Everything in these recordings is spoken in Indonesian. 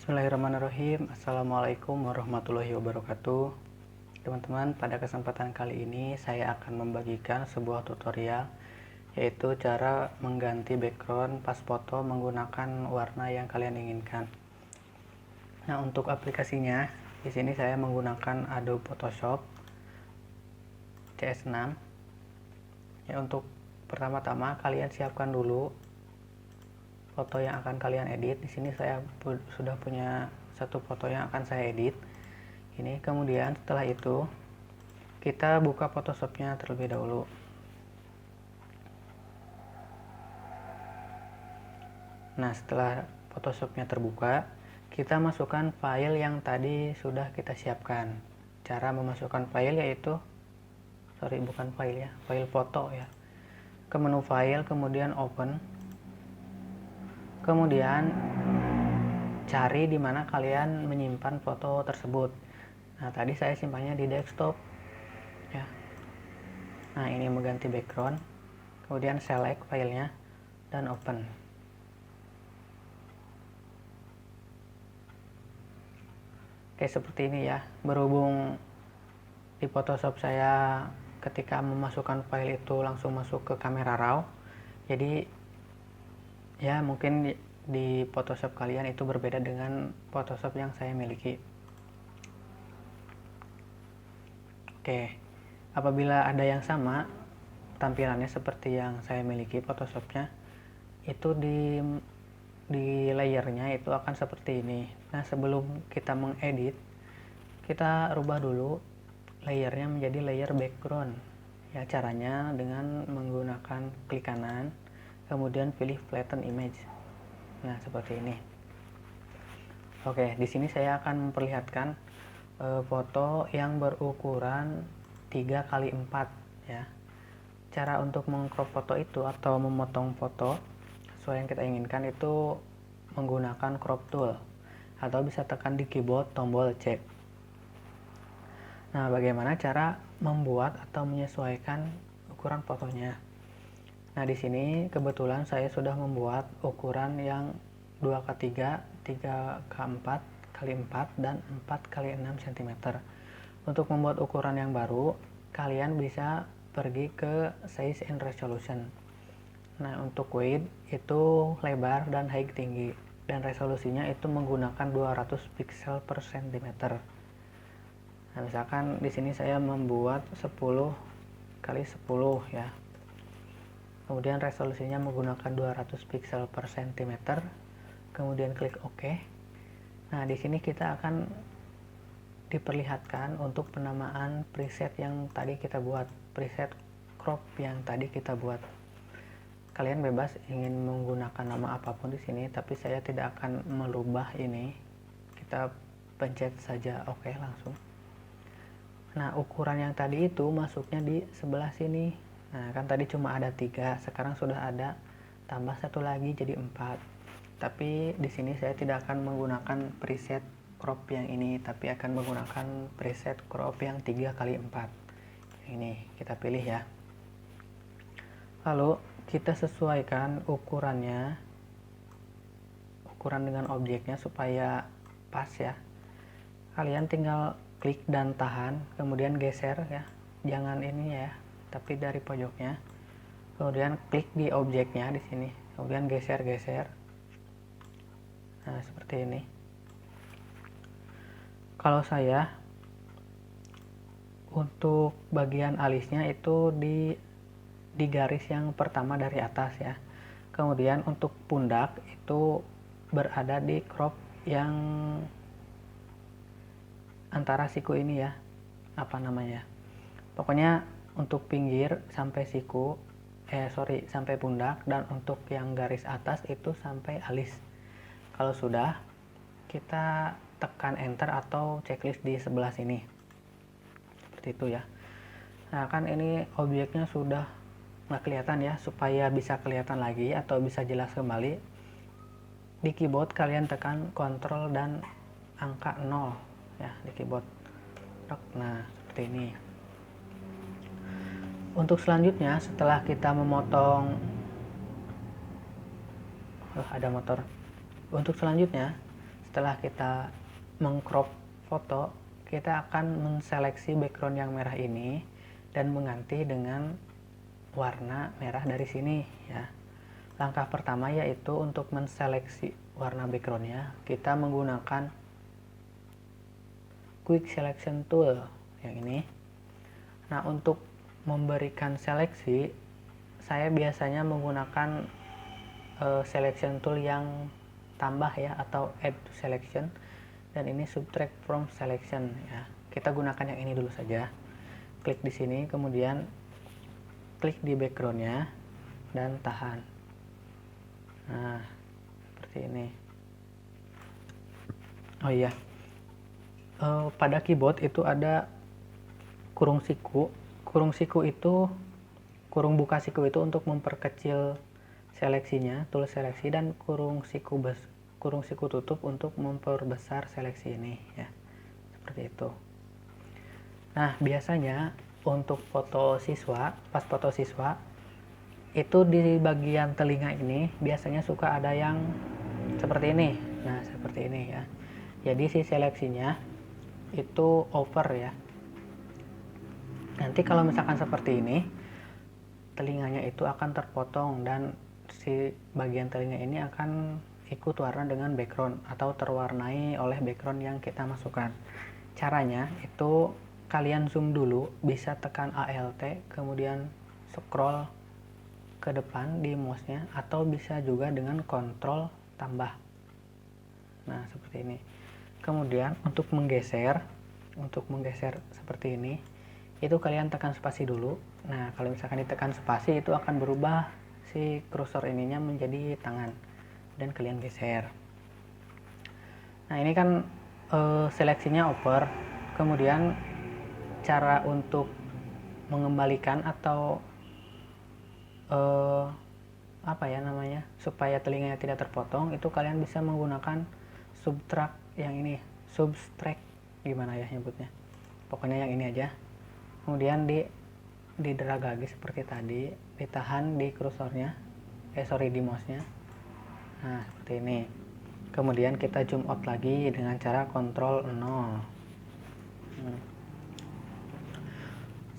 Bismillahirrahmanirrahim. Assalamualaikum warahmatullahi wabarakatuh. Teman-teman, pada kesempatan kali ini saya akan membagikan sebuah tutorial, yaitu cara mengganti background pas foto menggunakan warna yang kalian inginkan. Nah, untuk aplikasinya, di sini saya menggunakan Adobe Photoshop CS6. Ya, untuk pertama-tama kalian siapkan dulu foto yang akan kalian edit. Di sini saya sudah punya satu foto yang akan saya edit. Ini kemudian setelah itu kita buka Photoshopnya terlebih dahulu. Nah, setelah Photoshopnya terbuka, kita masukkan file yang tadi sudah kita siapkan. Cara memasukkan file yaitu, bukan file ya, file foto ya. Ke menu file, kemudian open. Kemudian cari di mana kalian menyimpan foto tersebut. Nah, tadi saya simpannya di desktop ya. Nah, ini mengganti background. Kemudian select filenya dan open. Oke, seperti ini ya. Berhubung di Photoshop saya ketika memasukkan file itu langsung masuk ke kamera RAW, jadi ya mungkin di Photoshop kalian itu berbeda dengan Photoshop yang saya miliki. Oke, apabila ada yang sama tampilannya seperti yang saya miliki Photoshopnya, itu di layernya itu akan seperti ini. Nah, sebelum kita mengedit, kita rubah dulu layernya menjadi layer background ya. Caranya dengan menggunakan klik kanan, kemudian pilih flatten image. Nah, seperti ini. Oke, di sini saya akan memperlihatkan foto yang berukuran 3x4 ya. Cara untuk mengcrop foto itu atau memotong foto sesuai yang kita inginkan itu menggunakan crop tool, atau bisa tekan di keyboard tombol C. Nah, bagaimana cara membuat atau menyesuaikan ukuran fotonya? Nah, di sini kebetulan saya sudah membuat ukuran yang 2x3, 3x4 x 4 dan 4x6 cm. Untuk membuat ukuran yang baru, kalian bisa pergi ke size and resolution. Nah, untuk width itu lebar dan height tinggi, dan resolusinya itu menggunakan 200 pixel per cm. Nah, misalkan di sini saya membuat 10 x 10 ya. Kemudian resolusinya menggunakan 200 pixel per cm. Kemudian klik OK. Nah, di sini kita akan diperlihatkan untuk penamaan preset yang tadi kita buat, preset crop yang tadi kita buat. Kalian bebas ingin menggunakan nama apapun di sini, tapi saya tidak akan merubah ini. Kita pencet saja OK langsung. Nah, ukuran yang tadi itu masuknya di sebelah sini. Nah, kan tadi cuma ada 3, sekarang sudah ada tambah satu lagi jadi 4. Tapi di sini saya tidak akan menggunakan preset crop yang ini, tapi akan menggunakan preset crop yang 3x4. Ini kita pilih ya. Lalu kita sesuaikan ukurannya, ukuran dengan objeknya supaya pas ya. Kalian tinggal klik dan tahan, kemudian geser ya. Jangan ini ya, tapi dari pojoknya. Kemudian klik di objeknya di sini, kemudian geser-geser. Nah, seperti ini. Kalau saya untuk bagian alisnya itu di garis yang pertama dari atas ya. Kemudian untuk pundak itu berada di crop yang antara siku ini ya. Apa namanya? Pokoknya untuk pinggir sampai siku, sampai pundak, dan untuk yang garis atas itu sampai alis. Kalau sudah, kita tekan enter atau checklist di sebelah sini. Seperti itu ya. Nah, kan ini objeknya sudah nggak kelihatan ya. Supaya bisa kelihatan lagi atau bisa jelas kembali, di keyboard kalian tekan Ctrl dan angka 0 ya di keyboard. Nah, seperti ini. Untuk selanjutnya, setelah kita memotong ada motor. Untuk selanjutnya, setelah kita mengcrop foto, kita akan menseleksi background yang merah ini dan mengganti dengan warna merah dari sini ya. Langkah pertama yaitu untuk menseleksi warna backgroundnya, kita menggunakan Quick Selection Tool yang ini. Nah, untuk memberikan seleksi, saya biasanya menggunakan selection tool yang tambah ya, atau add to selection, dan ini subtract from selection ya. Kita gunakan yang ini dulu saja. Klik di sini, kemudian klik di backgroundnya dan tahan. Nah, seperti ini. Oh iya, pada keyboard itu ada kurung siku. Kurung buka siku itu untuk memperkecil seleksinya, tool seleksi, dan kurung siku tutup untuk memperbesar seleksi ini ya. Seperti itu. Nah, biasanya untuk foto siswa, pas foto siswa itu di bagian telinga ini biasanya suka ada yang seperti ini. Nah, seperti ini ya. Jadi si seleksinya itu over ya. Nanti kalau misalkan seperti ini, telinganya itu akan terpotong dan si bagian telinga ini akan ikut warna dengan background atau terwarnai oleh background yang kita masukkan. Caranya itu kalian zoom dulu, bisa tekan Alt, kemudian scroll ke depan di mouse-nya, atau bisa juga dengan kontrol tambah. Nah, seperti ini. Kemudian untuk menggeser seperti ini, itu kalian tekan spasi dulu. Nah, kalau misalkan ditekan spasi itu akan berubah si kursor ininya menjadi tangan dan kalian geser. Nah, ini kan seleksinya over. Kemudian cara untuk mengembalikan atau apa ya namanya, supaya telinganya tidak terpotong, itu kalian bisa menggunakan subtract yang ini, subtract gimana ya nyebutnya, pokoknya yang ini aja. Kemudian di drag lagi seperti tadi, ditahan di kursornya, di mouse-nya. Nah, seperti ini. Kemudian kita zoom out lagi dengan cara kontrol 0.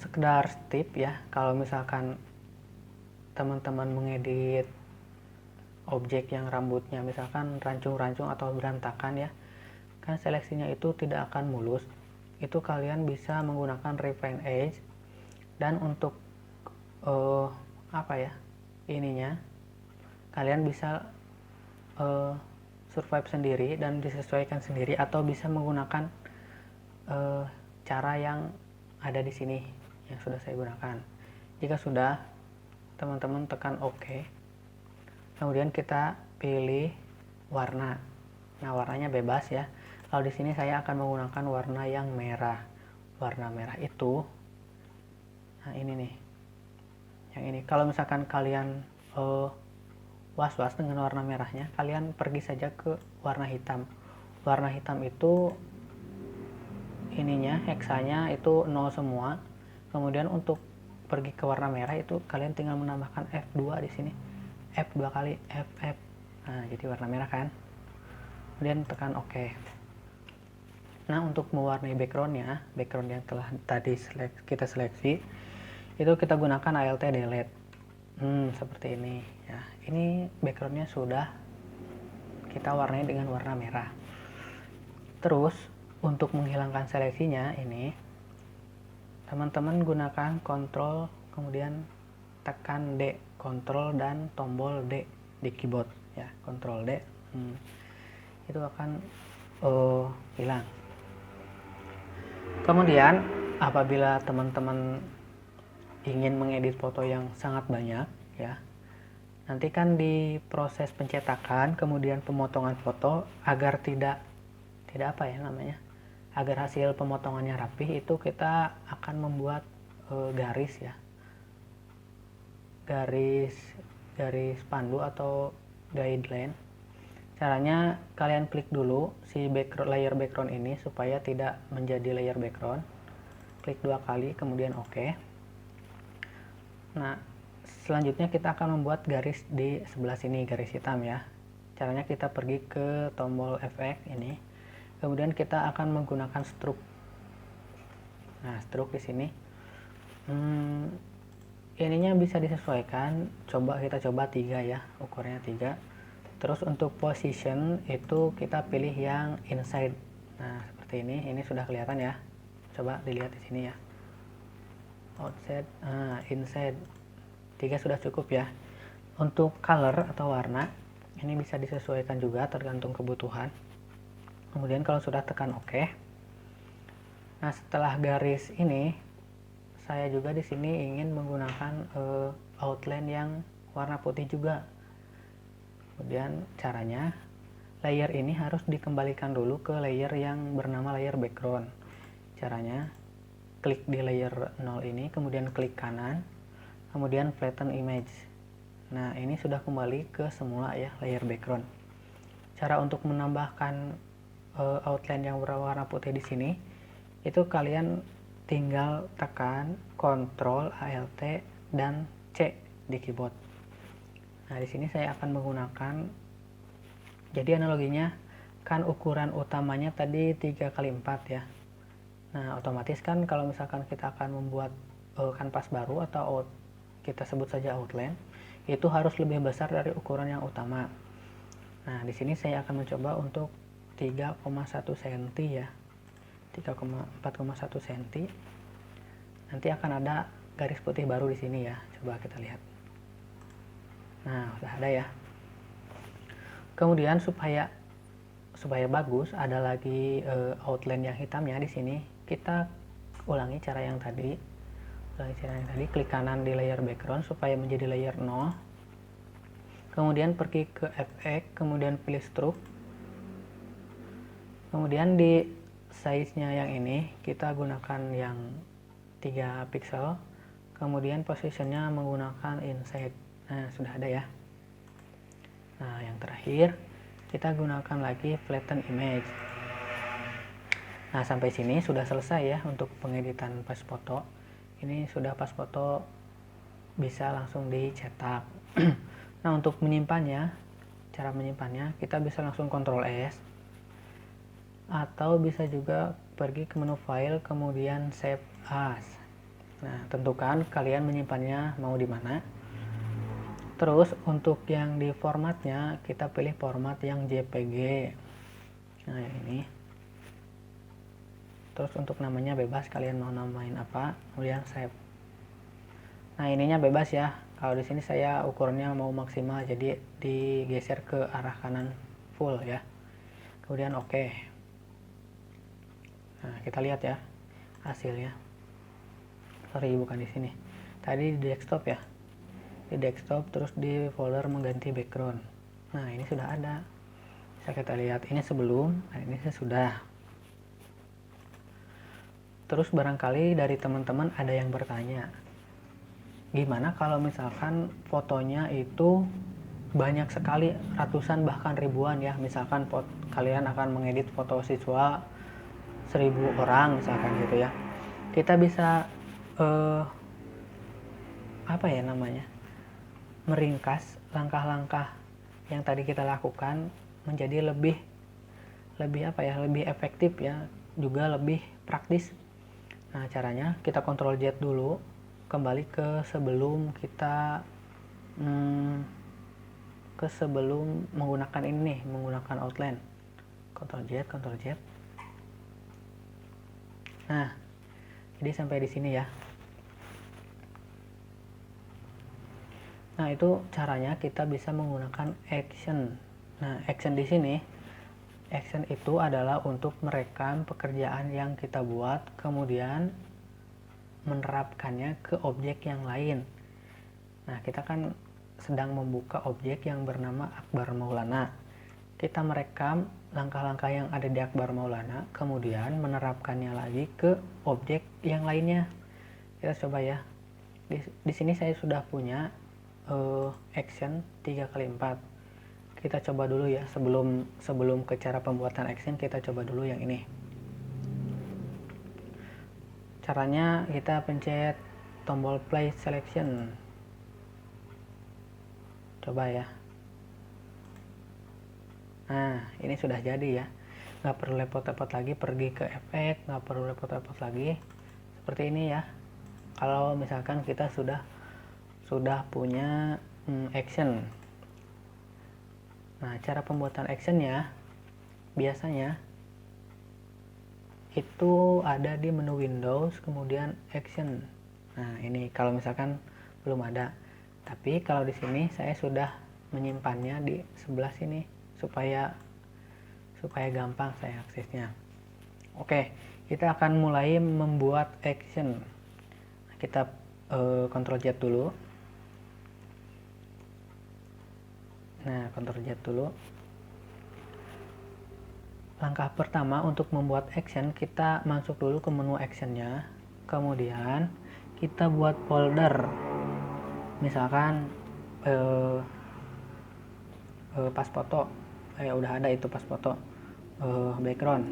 Sekedar tip ya, kalau misalkan teman-teman mengedit objek yang rambutnya misalkan rancung-rancung atau berantakan ya, kan seleksinya itu tidak akan mulus. Itu kalian bisa menggunakan refine edge, dan untuk apa ya, ininya kalian bisa survive sendiri dan disesuaikan sendiri, atau bisa menggunakan cara yang ada di sini yang sudah saya gunakan. Jika sudah, teman-teman tekan OK. Kemudian kita pilih warna. Nah, warnanya bebas ya. Kalau di sini saya akan menggunakan warna yang merah. Warna merah itu, nah ini nih, yang ini. Kalau misalkan kalian was-was dengan warna merahnya, kalian pergi saja ke warna hitam. Warna hitam itu ininya, heksanya itu 0 semua. Kemudian untuk pergi ke warna merah itu kalian tinggal menambahkan F2 di sini. F2 kali, F. Nah, jadi warna merah kan. Kemudian tekan OK. Nah, untuk mewarnai background yang telah tadi kita seleksi, itu kita gunakan Alt delete. Seperti ini ya. Ini backgroundnya sudah kita warnai dengan warna merah. Terus untuk menghilangkan seleksinya ini, teman-teman gunakan kontrol kemudian tekan D, kontrol dan tombol D di keyboard ya, kontrol D. Itu akan hilang. Kemudian apabila teman-teman ingin mengedit foto yang sangat banyak ya, nanti kan di proses pencetakan kemudian pemotongan foto, agar tidak apa ya namanya, agar hasil pemotongannya rapih, itu kita akan membuat garis ya, garis pandu atau guideline. Caranya kalian klik dulu si layer background ini supaya tidak menjadi layer background. Klik 2 kali kemudian OK. Nah, selanjutnya kita akan membuat garis di sebelah sini, garis hitam ya. Caranya kita pergi ke tombol efek ini, kemudian kita akan menggunakan stroke. Nah, stroke di sini ininya bisa disesuaikan, kita coba 3 ya, ukurannya 3. Terus untuk position itu kita pilih yang inside. Nah, seperti ini sudah kelihatan ya. Coba dilihat di sini ya. Outside, inside. 3 sudah cukup ya. Untuk color atau warna, ini bisa disesuaikan juga tergantung kebutuhan. Kemudian kalau sudah tekan OK. Nah, setelah garis ini, saya juga di sini ingin menggunakan outline yang warna putih juga. Kemudian caranya, layer ini harus dikembalikan dulu ke layer yang bernama layer background. Caranya, klik di layer 0 ini, kemudian klik kanan, kemudian flatten image. Nah, ini sudah kembali ke semula ya, layer background. Cara untuk menambahkan outline yang berwarna putih di sini, itu kalian tinggal tekan Ctrl Alt dan C di keyboard. Nah, di sini saya akan menggunakan, jadi analoginya kan ukuran utamanya tadi 3x4 ya. Nah, otomatis kan kalau misalkan kita akan membuat kanvas baru atau kita sebut saja outline, itu harus lebih besar dari ukuran yang utama. Nah, di sini saya akan mencoba untuk 3,1 cm ya. 3,4,1 cm. Nanti akan ada garis putih baru di sini ya. Coba kita lihat. Nah, sudah ada ya. Kemudian supaya bagus, ada lagi outline yang hitamnya di sini. Kita ulangi cara yang tadi. Klik kanan di layer background supaya menjadi layer 0. Kemudian pergi ke efek, kemudian pilih stroke. Kemudian di size-nya yang ini kita gunakan yang 3 pixel. Kemudian positionnya menggunakan inside. Nah, sudah ada ya. Nah, yang terakhir kita gunakan lagi flatten image. Nah, sampai sini sudah selesai ya untuk pengeditan pas foto. Ini sudah pas foto, bisa langsung dicetak. Nah, untuk menyimpannya, cara menyimpannya kita bisa langsung Ctrl S, atau bisa juga pergi ke menu file kemudian save as. Nah, tentukan kalian menyimpannya mau di mana. Terus untuk yang di formatnya kita pilih format yang JPG. Nah, ini. Terus untuk namanya bebas, kalian mau namain apa, kemudian save. Nah, ininya bebas ya. Kalau di sini saya ukurannya mau maksimal, jadi digeser ke arah kanan full ya. Kemudian OK. Nah, kita lihat ya hasilnya. Sorry, bukan di sini. Tadi di desktop ya. Di desktop, terus di folder mengganti background. Nah, ini sudah ada. Bisa kita lihat, ini sebelum, nah ini sesudah. Terus barangkali dari teman-teman ada yang bertanya, gimana kalau misalkan fotonya itu banyak sekali, ratusan bahkan ribuan ya. Misalkan kalian akan mengedit foto siswa 1000 orang misalkan gitu ya. Kita bisa apa ya namanya, meringkas langkah-langkah yang tadi kita lakukan menjadi lebih efektif ya, juga lebih praktis. Nah, caranya kita Ctrl Z dulu, kembali ke sebelum kita menggunakan ini nih, menggunakan outline. Ctrl Z. Nah, jadi sampai di sini ya. Nah, itu caranya kita bisa menggunakan action. Nah, action di sini, action itu adalah untuk merekam pekerjaan yang kita buat, kemudian menerapkannya ke objek yang lain. Nah, kita kan sedang membuka objek yang bernama Akbar Maulana. Kita merekam langkah-langkah yang ada di Akbar Maulana, kemudian menerapkannya lagi ke objek yang lainnya. Kita coba ya. Di sini saya sudah punya action 3x4. Kita coba dulu ya, sebelum ke cara pembuatan action, kita coba dulu yang ini. Caranya kita pencet tombol play selection. Coba ya. Nah, ini sudah jadi ya, nggak perlu repot-repot lagi pergi ke efek, nggak perlu repot-repot lagi seperti ini ya. Kalau misalkan kita sudah punya action. Nah, cara pembuatan actionnya biasanya itu ada di menu Windows, kemudian action. Nah, ini kalau misalkan belum ada. Tapi kalau di sini saya sudah menyimpannya di sebelah sini supaya gampang saya aksesnya. Oke, kita akan mulai membuat action. Kita Ctrl Z dulu. Nah, Ctrl Z dulu. Langkah pertama untuk membuat action, kita masuk dulu ke menu actionnya. Kemudian kita buat folder. Misalkan pas foto. Udah ada itu pas foto. Background.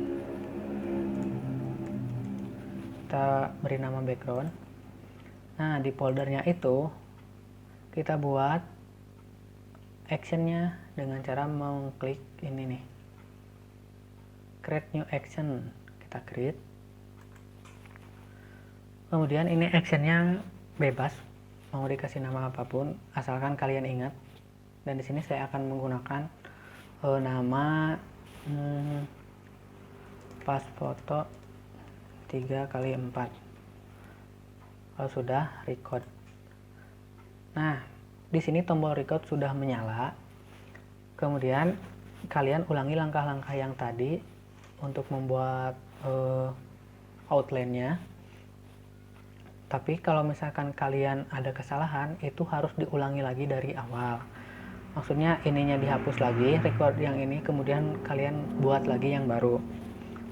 Kita beri nama background. Nah, di foldernya itu kita buat actionnya dengan cara mengklik ini nih, create new action. Kita create. Kemudian ini actionnya bebas, mau dikasih nama apapun asalkan kalian ingat. Dan di sini saya akan menggunakan nama pas foto 3x4. Kalau sudah, record. Nah, di sini tombol record sudah menyala. Kemudian kalian ulangi langkah-langkah yang tadi untuk membuat outline-nya. Tapi kalau misalkan kalian ada kesalahan, itu harus diulangi lagi dari awal. Maksudnya ininya dihapus lagi, record yang ini, kemudian kalian buat lagi yang baru.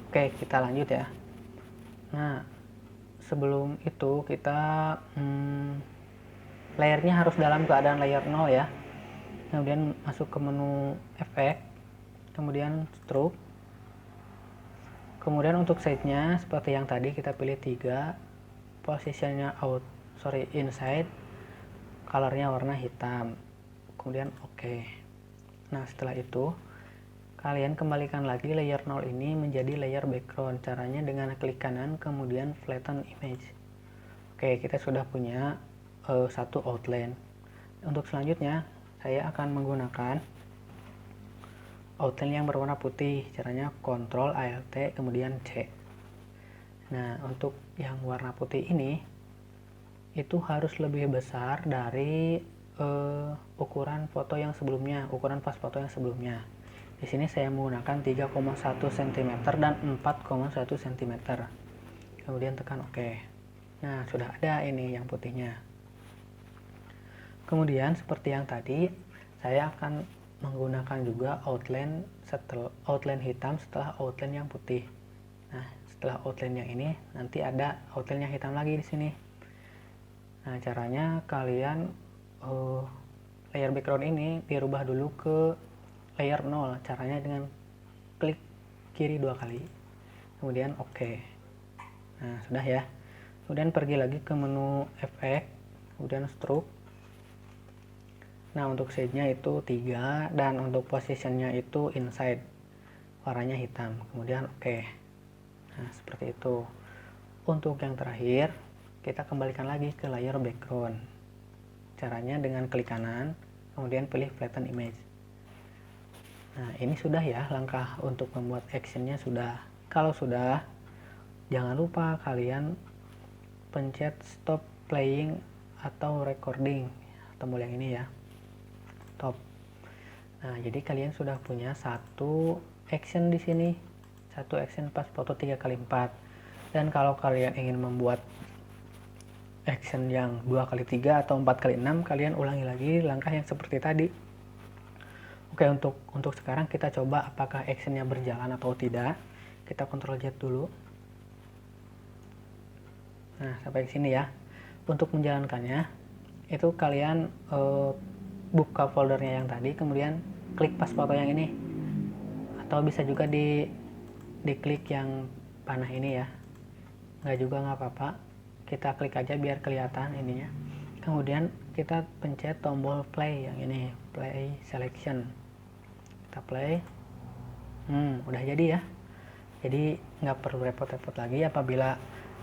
Oke, kita lanjut ya. Nah, sebelum itu kita layernya harus dalam keadaan layer 0 ya. Kemudian masuk ke menu efek, kemudian stroke. Kemudian untuk size-nya seperti yang tadi kita pilih 3, positionnya inside, colornya warna hitam, kemudian oke. Nah, setelah itu kalian kembalikan lagi layer 0 ini menjadi layer background. Caranya dengan klik kanan kemudian flatten image. Oke, kita sudah punya satu outline. Untuk selanjutnya saya akan menggunakan outline yang berwarna putih. Caranya Ctrl Alt kemudian C. Nah, untuk yang warna putih ini itu harus lebih besar dari ukuran foto yang sebelumnya, ukuran pas foto yang sebelumnya. Di sini saya menggunakan 3,1 cm dan 4,1 cm. Kemudian tekan OK. Nah, sudah ada ini yang putihnya. Kemudian seperti yang tadi, saya akan menggunakan juga outline hitam setelah outline yang putih. Nah, setelah outline yang ini nanti ada outline yang hitam lagi di sini. Nah, caranya kalian layer background ini dirubah dulu ke layer 0. Caranya dengan klik kiri 2 kali. Kemudian OK. Nah, sudah ya. Kemudian pergi lagi ke menu efek, kemudian stroke. Nah, untuk size-nya itu 3 dan untuk position-nya itu inside. Warnanya hitam. Kemudian OK. Nah, seperti itu. Untuk yang terakhir, kita kembalikan lagi ke layer background. Caranya dengan klik kanan, kemudian pilih flatten image. Nah, ini sudah ya langkah untuk membuat actionnya sudah. Kalau sudah, jangan lupa kalian pencet stop playing atau recording. Tombol yang ini ya. Stop. Nah, jadi kalian sudah punya satu action di sini. Satu action pas foto 3x4. Dan kalau kalian ingin membuat action yang 2x3 atau 4x6, kalian ulangi lagi langkah yang seperti tadi. Oke, untuk sekarang kita coba apakah actionnya berjalan atau tidak. Kita Ctrl Z dulu. Nah, sampai ke sini ya. Untuk menjalankannya, itu kalian buka foldernya yang tadi, kemudian klik pas foto yang ini. Atau bisa juga diklik yang panah ini ya. Nggak juga nggak apa-apa. Kita klik aja biar kelihatan ininya. Kemudian kita pencet tombol play yang ini, play selection. Kita play. Udah jadi ya. Jadi nggak perlu repot-repot lagi apabila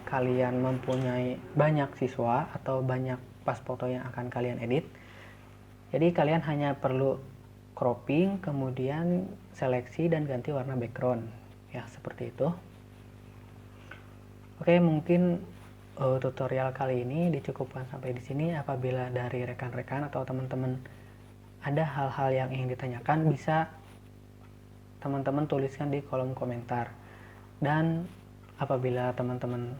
kalian mempunyai banyak siswa atau banyak pas foto yang akan kalian edit. Jadi kalian hanya perlu cropping, kemudian seleksi dan ganti warna background. Ya, seperti itu. Oke, mungkin tutorial kali ini dicukupkan sampai di sini. Apabila dari rekan-rekan atau teman-teman ada hal-hal yang ingin ditanyakan, bisa teman-teman tuliskan di kolom komentar. Dan apabila teman-teman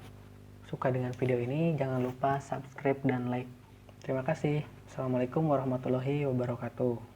suka dengan video ini, jangan lupa subscribe dan like. Terima kasih. Assalamualaikum warahmatullahi wabarakatuh.